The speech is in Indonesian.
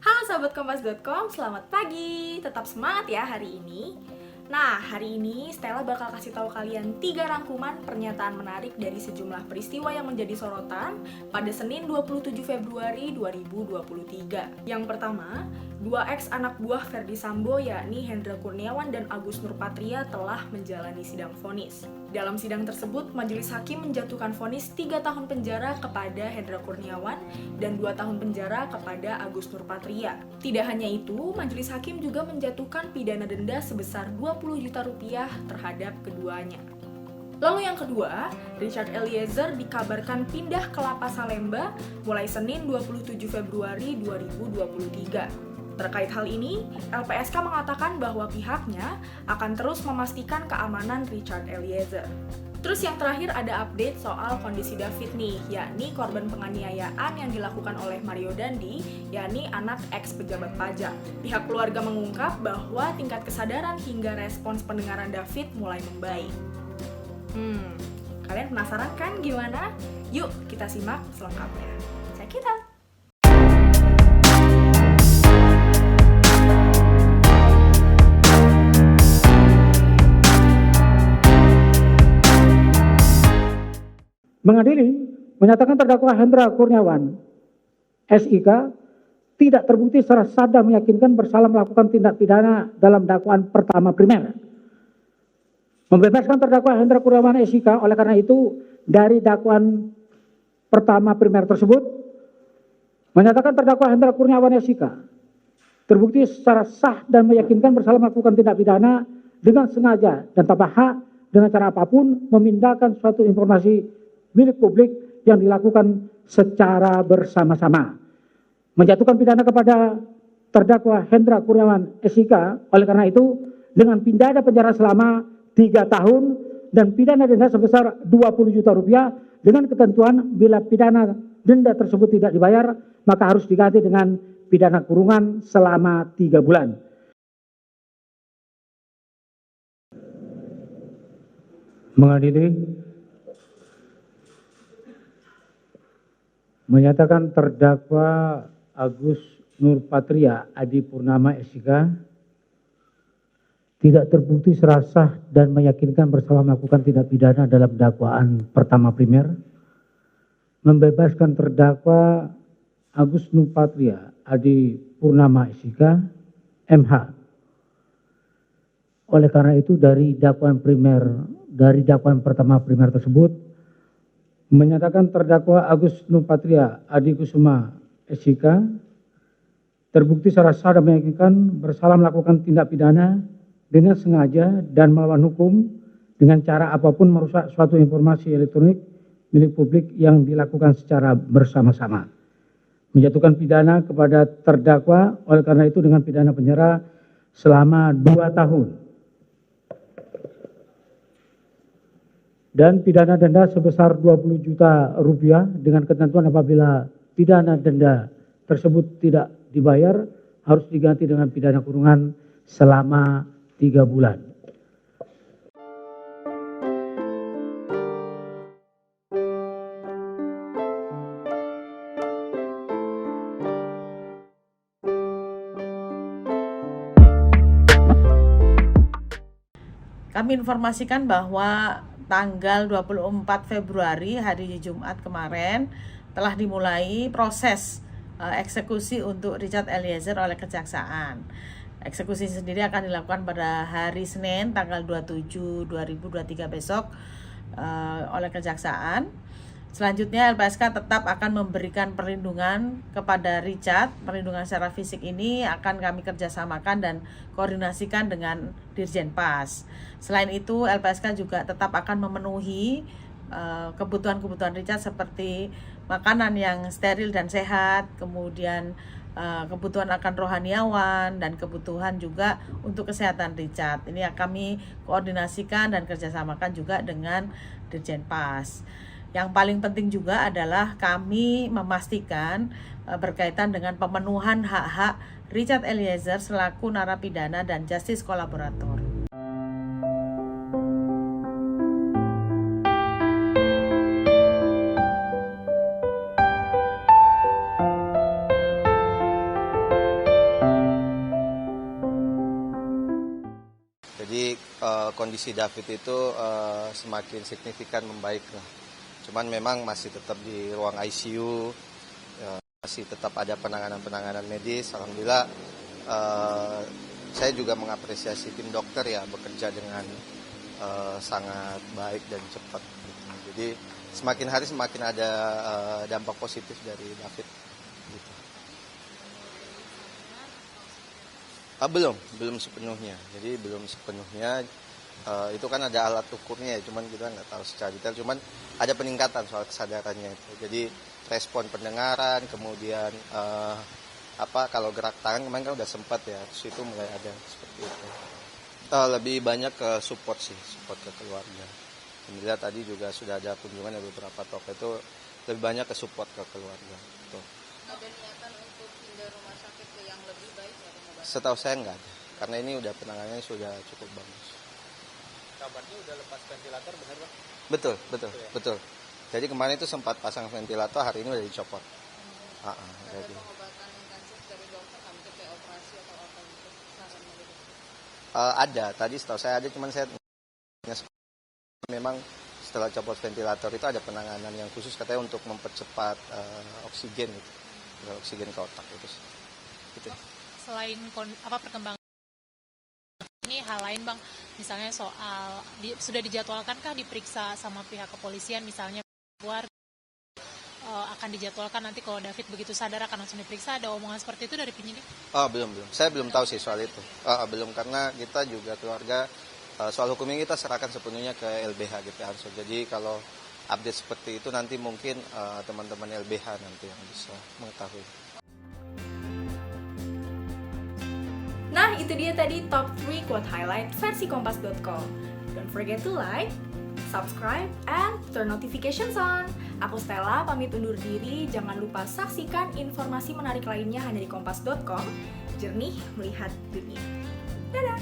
Halo sahabat kompas.com, selamat pagi. Tetap semangat ya hari ini. Nah, hari ini Stella bakal kasih tahu kalian 3 rangkuman pernyataan menarik dari sejumlah peristiwa yang menjadi sorotan pada Senin 27 Februari 2023. Yang pertama, 2 ex anak buah Ferdy Sambo yakni Hendra Kurniawan dan Agus Nurpatria telah menjalani sidang vonis. Dalam sidang tersebut, majelis hakim menjatuhkan vonis 3 tahun penjara kepada Hendra Kurniawan dan 2 tahun penjara kepada Agus Nurpatria. Tidak hanya itu, majelis hakim juga menjatuhkan pidana denda sebesar 20 juta rupiah terhadap keduanya. Lalu yang kedua, Richard Eliezer dikabarkan pindah ke Lapas Salemba mulai Senin 27 Februari 2023. Terkait hal ini, LPSK mengatakan bahwa pihaknya akan terus memastikan keamanan Richard Eliezer. Terus yang terakhir ada update soal kondisi David nih, yakni korban penganiayaan yang dilakukan oleh Mario Dandi, yakni anak ex pejabat pajak. Pihak keluarga mengungkap bahwa tingkat kesadaran hingga respons pendengaran David mulai membaik. Kalian penasaran kan gimana? Yuk kita simak selengkapnya. Check it out! Mengadili menyatakan terdakwa Hendra Kurniawan SIK tidak terbukti secara sah dan meyakinkan bersalah melakukan tindak pidana dalam dakwaan pertama primer. Membebaskan terdakwa Hendra Kurniawan SIK oleh karena itu dari dakwaan pertama primer tersebut menyatakan terdakwa Hendra Kurniawan SIK terbukti secara sah dan meyakinkan bersalah melakukan tindak pidana dengan sengaja dan tanpa hak dengan cara apapun memindahkan suatu informasi milik publik yang dilakukan secara bersama-sama. Menjatuhkan pidana kepada terdakwa Hendra Kurniawan SIK oleh karena itu dengan pidana penjara selama 3 tahun dan pidana denda sebesar 20 juta rupiah dengan ketentuan bila pidana denda tersebut tidak dibayar maka harus diganti dengan pidana kurungan selama 3 bulan. Mengadili menyatakan terdakwa Agus Nurpatria Adi Purnama SIK tidak terbukti secara sah dan meyakinkan bersalah melakukan tindak pidana dalam dakwaan pertama primer, membebaskan terdakwa Agus Nurpatria Adi Purnama SIK MH. Oleh karena itu dari dakwaan pertama primer tersebut menyatakan terdakwa Agus Nurpatria Adi Kusuma SIK terbukti secara sah dan meyakinkan bersalah melakukan tindak pidana dengan sengaja dan melawan hukum dengan cara apapun merusak suatu informasi elektronik milik publik yang dilakukan secara bersama-sama. Menjatuhkan pidana kepada terdakwa oleh karena itu dengan pidana penjara selama 2 tahun. Dan pidana denda sebesar 20 juta rupiah dengan ketentuan apabila pidana denda tersebut tidak dibayar harus diganti dengan pidana kurungan selama 3 bulan. Kami informasikan bahwa tanggal 24 Februari hari Jumat kemarin telah dimulai proses eksekusi untuk Richard Eliezer oleh Kejaksaan. Eksekusi sendiri akan dilakukan pada hari Senin tanggal 27/2023 besok oleh Kejaksaan. Selanjutnya LPSK tetap akan memberikan perlindungan kepada Richard. Perlindungan secara fisik ini akan kami kerjasamakan dan koordinasikan dengan Dirjen Pas. Selain itu LPSK juga tetap akan memenuhi kebutuhan-kebutuhan Richard seperti makanan yang steril dan sehat, kemudian kebutuhan akan rohaniawan dan kebutuhan juga untuk kesehatan Richard. Ini yang kami koordinasikan dan kerjasamakan juga dengan Dirjen Pas. Yang paling penting juga adalah kami memastikan berkaitan dengan pemenuhan hak-hak Richard Eliezer selaku narapidana dan justice kolaborator. kondisi David itu semakin signifikan membaik lah. Cuman memang masih tetap di ruang ICU, masih tetap ada penanganan medis. Alhamdulillah saya juga mengapresiasi tim dokter ya, bekerja dengan sangat baik dan cepat. Jadi semakin hari semakin ada dampak positif dari David. Gitu. Belum sepenuhnya. Jadi belum sepenuhnya. Itu kan ada alat ukurnya ya, cuman kita nggak tahu secara detail. Cuman ada peningkatan soal kesadarannya itu. Jadi respon pendengaran, kemudian kalau gerak tangan kemarin kan udah sempat ya, terus itu mulai ada seperti itu. Lebih banyak ke support ke keluarga. Alhamdulillah tadi juga sudah ada kunjungan dari beberapa tokoh, itu lebih banyak ke support ke keluarga. Tuh. Ada niatan untuk pindah rumah sakit ke yang lebih baik atau pengobatan? Setahu saya nggak ada, karena ini udah penanganannya sudah cukup bagus. Kabarnya udah lepas ventilator, benar Pak? Betul. Jadi kemarin itu sempat pasang ventilator, hari ini udah dicopot. Ada Jadi. pengobatan intensif dari dokter, mungkin kayak operasi atau apa gitu? Saran dari dokter? Ada, tadi setahu saya ada, cuman saya memang setelah copot ventilator itu ada penanganan yang khusus katanya untuk mempercepat oksigen gitu, oksigen ke otak itu. Gitu. Selain perkembangan ini, hal lain Bang, misalnya soal sudah dijadwalkankah diperiksa sama pihak kepolisian, misalnya keluarga akan dijadwalkan nanti kalau David begitu sadar akan langsung diperiksa, ada omongan seperti itu dari penyidik? Belum. Saya belum tahu sih soal itu. Belum, karena kita juga keluarga soal hukum ini kita serahkan sepenuhnya ke LBH gitu Arso. Jadi kalau update seperti itu nanti mungkin teman-teman LBH nanti yang bisa mengetahui. Nah, itu dia tadi top 3 quote highlight versi kompas.com. Don't forget to like, subscribe, and turn notifications on. Aku Stella, pamit undur diri. Jangan lupa saksikan informasi menarik lainnya hanya di kompas.com. Jernih melihat dunia. Dadah!